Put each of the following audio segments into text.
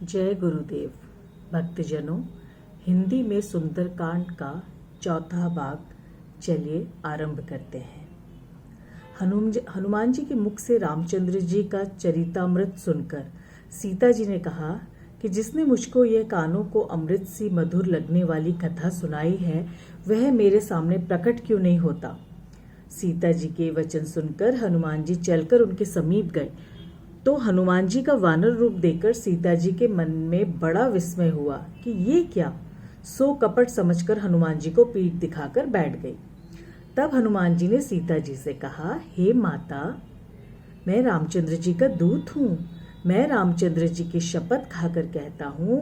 जय गुरुदेव। भक्तजनों, हिंदी में सुंदरकांड का चौथा भाग चलिए आरंभ करते हैं। हनुमान जी के मुख से रामचंद्र जी का चरितामृत सुनकर सीता जी ने कहा कि जिसने मुझको यह कानों को अमृत सी मधुर लगने वाली कथा सुनाई है वह मेरे सामने प्रकट क्यों नहीं होता। सीता जी के वचन सुनकर हनुमान जी चलकर उनके समीप गए तो हनुमान जी का वानर रूप देखकर सीता जी के मन में बड़ा विस्मय हुआ कि ये क्या। सो कपट समझकर हनुमान जी को पीठ दिखाकर बैठ गई। तब हनुमान जी ने सीता जी से कहा, हे माता, मैं रामचंद्र जी का दूत हूँ। मैं रामचंद्र जी की शपथ खाकर कहता हूँ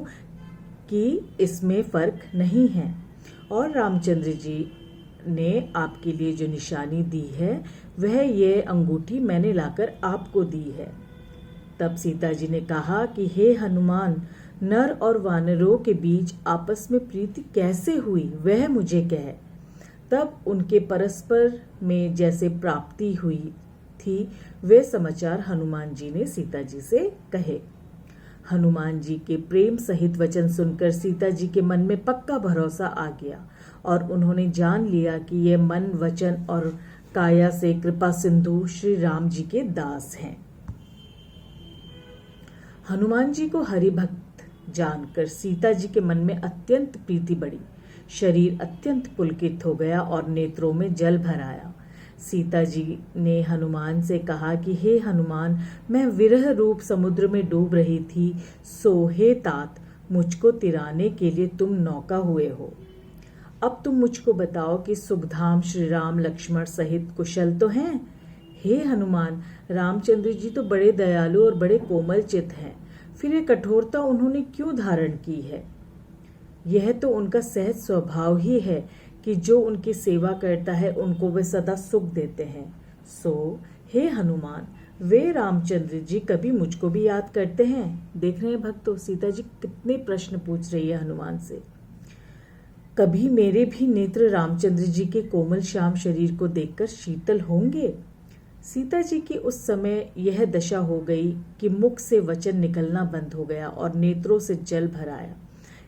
कि इसमें फर्क नहीं है, और रामचंद्र जी ने आपके लिए जो निशानी दी है वह ये अंगूठी मैंने लाकर आपको दी है। तब सीता जी ने कहा कि हे हनुमान, नर और वानरों के बीच आपस में प्रीति कैसे हुई वह मुझे कह। तब उनके परस्पर में जैसे प्राप्ति हुई थी वे समाचार हनुमान जी ने सीता जी से कहे। हनुमान जी के प्रेम सहित वचन सुनकर सीता जी के मन में पक्का भरोसा आ गया और उन्होंने जान लिया कि ये मन, वचन और काया से कृपा सिंधु श्री राम जी के दास हैं। हनुमान जी को हरि भक्त जानकर सीता जी के मन में अत्यंत प्रीति बढ़ी। शरीर अत्यंत पुलकित हो गया और नेत्रों में जल भर आया। सीता जी ने हनुमान से कहा कि हे हनुमान, मैं विरह रूप समुद्र में डूब रही थी, सो हे तात, मुझको तिराने के लिए तुम नौका हुए हो। अब तुम मुझको बताओ कि सुखधाम श्री राम लक्ष्मण सहित कुशल तो हैं। हे हनुमान, रामचंद्र जी तो बड़े दयालु और बड़े कोमल चित हैं, फिर ये कठोरता उन्होंने क्यों धारण की है। यह तो उनका सहज स्वभाव ही है कि जो उनकी सेवा करता है उनको वे सदा सुख देते हैं। सो हे हनुमान, वे रामचंद्र जी कभी मुझको भी याद करते हैं। देख रहे हैं भक्तों, सीता जी कितने प्रश्न पूछ रही है हनुमान से। कभी मेरे भी नेत्र रामचंद्र जी के कोमल श्याम शरीर को देखकर शीतल होंगे। सीता जी की उस समय यह दशा हो गई कि मुख से वचन निकलना बंद हो गया और नेत्रों से जल भर आया।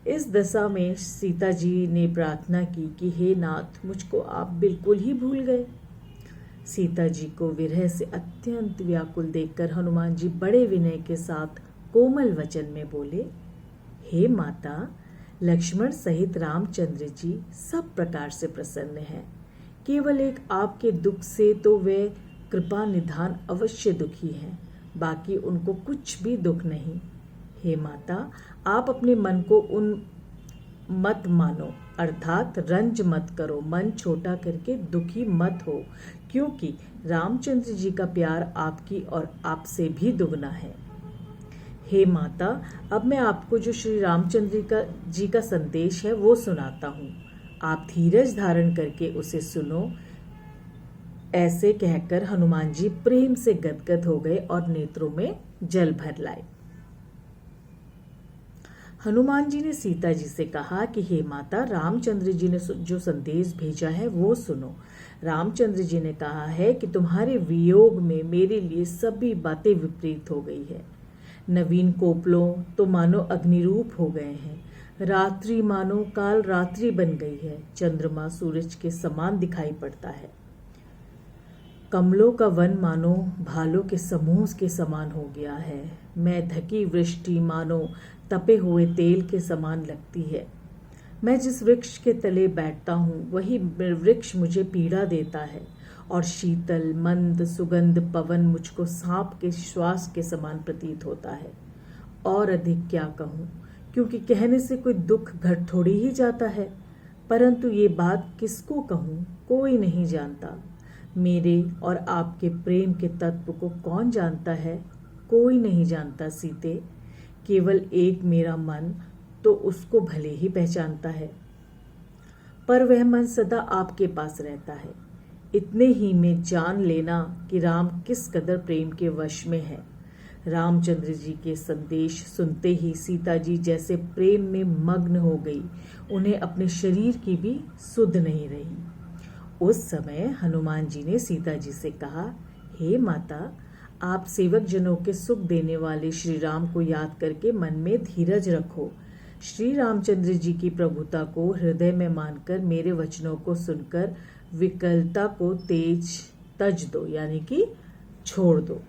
इस दशा में सीता जी ने प्रार्थना की कि हे नाथ, मुझको आप बिल्कुल ही भूल गए। सीता जी को विरह से अत्यंत व्याकुल देखकर हनुमान जी बड़े विनय के साथ कोमल वचन में बोले, हे माता, लक्ष्मण सहित रामचंद्र जी सब प्रकार से प्रसन्न हैं। केवल एक आपके दुख से तो वे कृपा निधान अवश्य दुखी हैं, बाकी उनको कुछ भी दुख नहीं। हे माता, आप अपने मन को उन मत मानो, अर्थात रंज मत करो, मन छोटा करके दुखी मत हो, क्योंकि रामचंद्र जी का प्यार आपकी और आपसे भी दुगना है। हे माता, अब मैं आपको जो श्री रामचंद्र जी का संदेश है वो सुनाता हूँ, आप धीरज धारण करके उसे सुनो। ऐसे कहकर हनुमान जी प्रेम से गदगद हो गए और नेत्रों में जल भर लाए। हनुमान जी ने सीता जी से कहा कि हे माता, रामचंद्र जी ने जो संदेश भेजा है वो सुनो। रामचंद्र जी ने कहा है कि तुम्हारे वियोग में मेरे लिए सभी बातें विपरीत हो गई है। नवीन कोपलों तो मानो अग्निरूप हो गए हैं, रात्रि मानो काल रात्रि बन गई है, चंद्रमा सूरज के समान दिखाई पड़ता है, कमलों का वन मानो भालों के समूह के समान हो गया है, मैं धकी वृष्टि मानो तपे हुए तेल के समान लगती है। मैं जिस वृक्ष के तले बैठता हूँ वही वृक्ष मुझे पीड़ा देता है, और शीतल मंद सुगंध पवन मुझको सांप के श्वास के समान प्रतीत होता है। और अधिक क्या कहूँ, क्योंकि कहने से कोई दुख घट थोड़ी ही जाता है, परंतु ये बात किसको कहूँ, कोई नहीं जानता। मेरे और आपके प्रेम के तत्व को कौन जानता है, कोई नहीं जानता सीते, केवल एक मेरा मन तो उसको भले ही पहचानता है, पर वह मन सदा आपके पास रहता है। इतने ही में जान लेना कि राम किस कदर प्रेम के वश में है। रामचंद्र जी के संदेश सुनते ही सीता जी जैसे प्रेम में मग्न हो गई, उन्हें अपने शरीर की भी सुध नहीं रही। उस समय हनुमान जी ने सीता जी से कहा, हे माता, आप सेवक जनों के सुख देने वाले श्री राम को याद करके मन में धीरज रखो। श्री रामचंद्र जी की प्रभुता को हृदय में मानकर मेरे वचनों को सुनकर विकलता को तज दो, यानी कि छोड़ दो।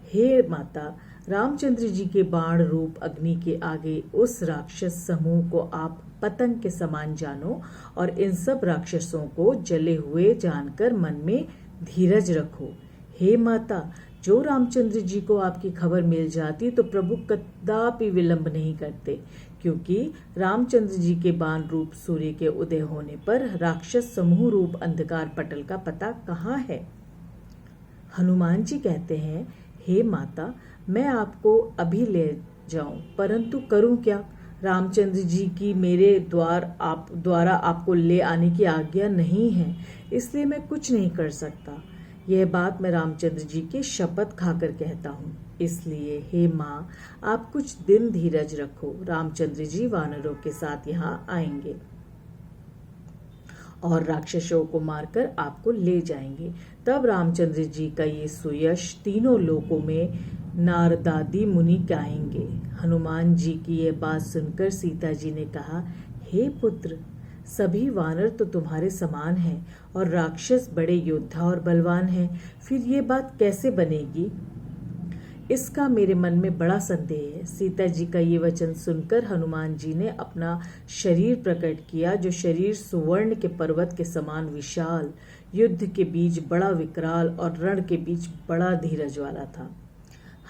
हे माता, रामचंद्र जी के बाण रूप अग्नि के आगे उस राक्षस समूह को आप पतंग के समान जानो और इन सब राक्षसों को जले हुए जानकर मन में धीरज रखो। हे माता, जो रामचंद्र जी को आपकी खबर मिल जाती तो प्रभु कदापि विलंब नहीं करते, क्योंकि रामचंद्र जी के बाण रूप सूर्य के उदय होने पर राक्षस समूह रूप अंधकार पटल का पता कहाँ है। हनुमान जी कहते हैं, हे माता, मैं आपको अभी ले जाऊं, परंतु करूं क्या? रामचंद्र जी की मेरे द्वारा आपको ले आने की आज्ञा नहीं है, इसलिए मैं कुछ नहीं कर सकता। यह बात मैं रामचंद्र जी की शपथ खाकर कहता हूँ। इसलिए हे माँ, आप कुछ दिन धीरज रखो। रामचंद्र जी वानरों के साथ यहाँ आएंगे और राक्षसों को मारकर आपको ले जाएंगे। तब रामचंद्र जी का ये सुयश तीनों लोकों में नारदादि मुनि गाएंगे। हनुमान जी की यह बात सुनकर सीता जी ने कहा, हे पुत्र, सभी वानर तो तुम्हारे समान हैं और राक्षस बड़े योद्धा और बलवान हैं, फिर ये बात कैसे बनेगी? इसका मेरे मन में बड़ा संदेह है। सीता जी का ये वचन सुनकर हनुमान जी ने अपना शरीर प्रकट किया, जो शरीर सुवर्ण के पर्वत के समान विशाल, युद्ध के बीच बड़ा विकराल और रण के बीच बड़ा धीरज वाला था।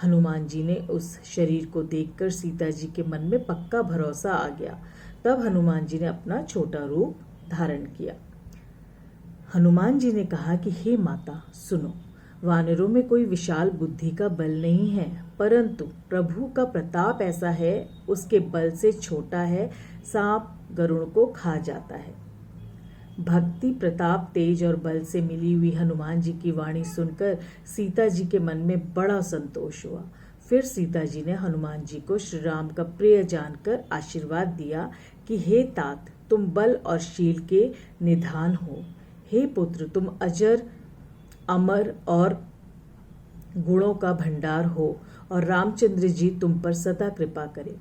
हनुमान जी ने उस शरीर को देखकर सीता जी के मन में पक्का भरोसा आ गया। तब हनुमान जी ने अपना छोटा रूप धारण किया। हनुमान जी ने कहा कि हे माता, सुनो, वानरों में कोई विशाल बुद्धि का बल नहीं है, परंतु प्रभु का प्रताप ऐसा है, उसके बल से छोटा है, सांप गरुड़ को खा जाता है। भक्ति, प्रताप, तेज और बल से मिली हुई हनुमान जी की वाणी सुनकर सीता जी के मन में बड़ा संतोष हुआ। फिर सीता जी ने हनुमान जी को श्री राम का प्रिय जानकर आशीर्वाद दिया कि हे तात, तुम बल और शील के निधान हो। हे पुत्र, तुम अजर, अमर और गुणों का भंडार हो और रामचंद्र जी तुम पर सदा कृपा करें।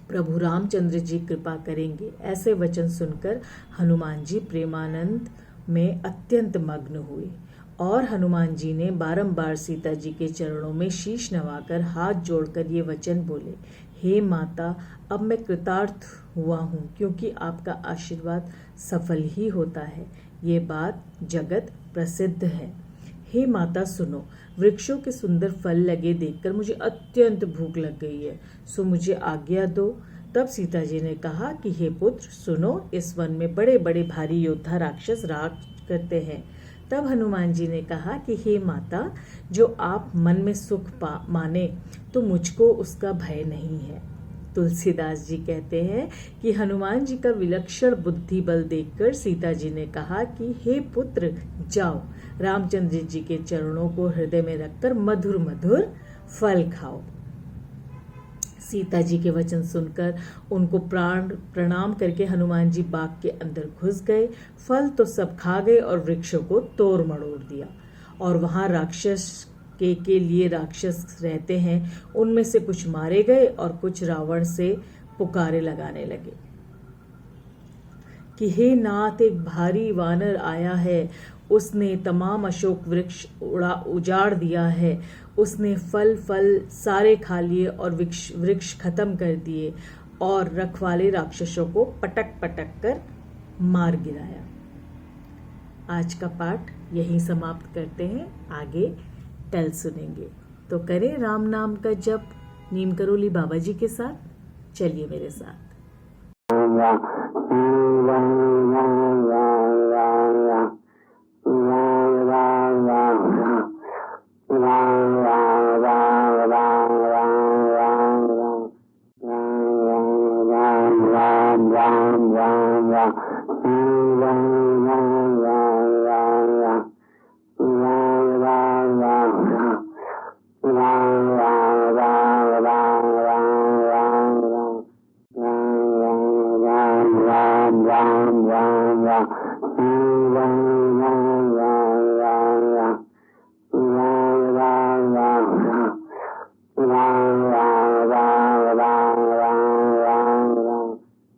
प्रभु रामचंद्र जी कृपा करेंगे। ऐसे वचन सुनकर हनुमान जी प्रेमानंद में अत्यंत मग्न हुए और हनुमान जी ने बारंबार सीता जी के चरणों में शीश नवाकर हाथ जोड़कर ये वचन बोले, हे माता, अब मैं कृतार्थ हुआ हूँ, क्योंकि आपका आशीर्वाद सफल ही होता है। ये बात जगत प्रसिद्ध है। हे माता, सुनो, वृक्षों के सुंदर फल लगे देखकर मुझे अत्यंत भूख लग गई है, सो मुझे आज्ञा दो। तब सीता जी ने कहा कि हे पुत्र, सुनो, इस वन में बड़े बड़े भारी योद्धा राक्षस राज करते हैं। तब हनुमान जी ने कहा कि हे माता, जो आप मन में सुख माने तो मुझको उसका भय नहीं है। तुलसीदास जी कहते हैं कि हनुमान जी का विलक्षण बुद्धि बल देखकर सीता जी ने कहा कि हे पुत्र, जाओ, रामचंद्र जी के चरणों को हृदय में रखकर मधुर मधुर फल खाओ। सीता जी के वचन सुनकर उनको प्रणाम करके हनुमान जी बाग के अंदर घुस गए। फल तो सब खा गए और वृक्षों को तोड़ मरोड़ दिया। और वहां राक्षस के लिए राक्षस रहते हैं, उनमें से कुछ मारे गए और कुछ रावण से पुकारे लगाने लगे कि हे नाथ, एक भारी वानर आया है, उसने तमाम अशोक वृक्ष उजाड़ दिया है, उसने फल सारे खा लिए और वृक्ष खत्म कर दिए और रखवाले राक्षसों को पटक पटक कर मार गिराया। आज का पाठ यहीं समाप्त करते हैं, आगे कल सुनेंगे। तो करें राम नाम का जप नीम करोली बाबा जी के साथ। चलिए मेरे साथ।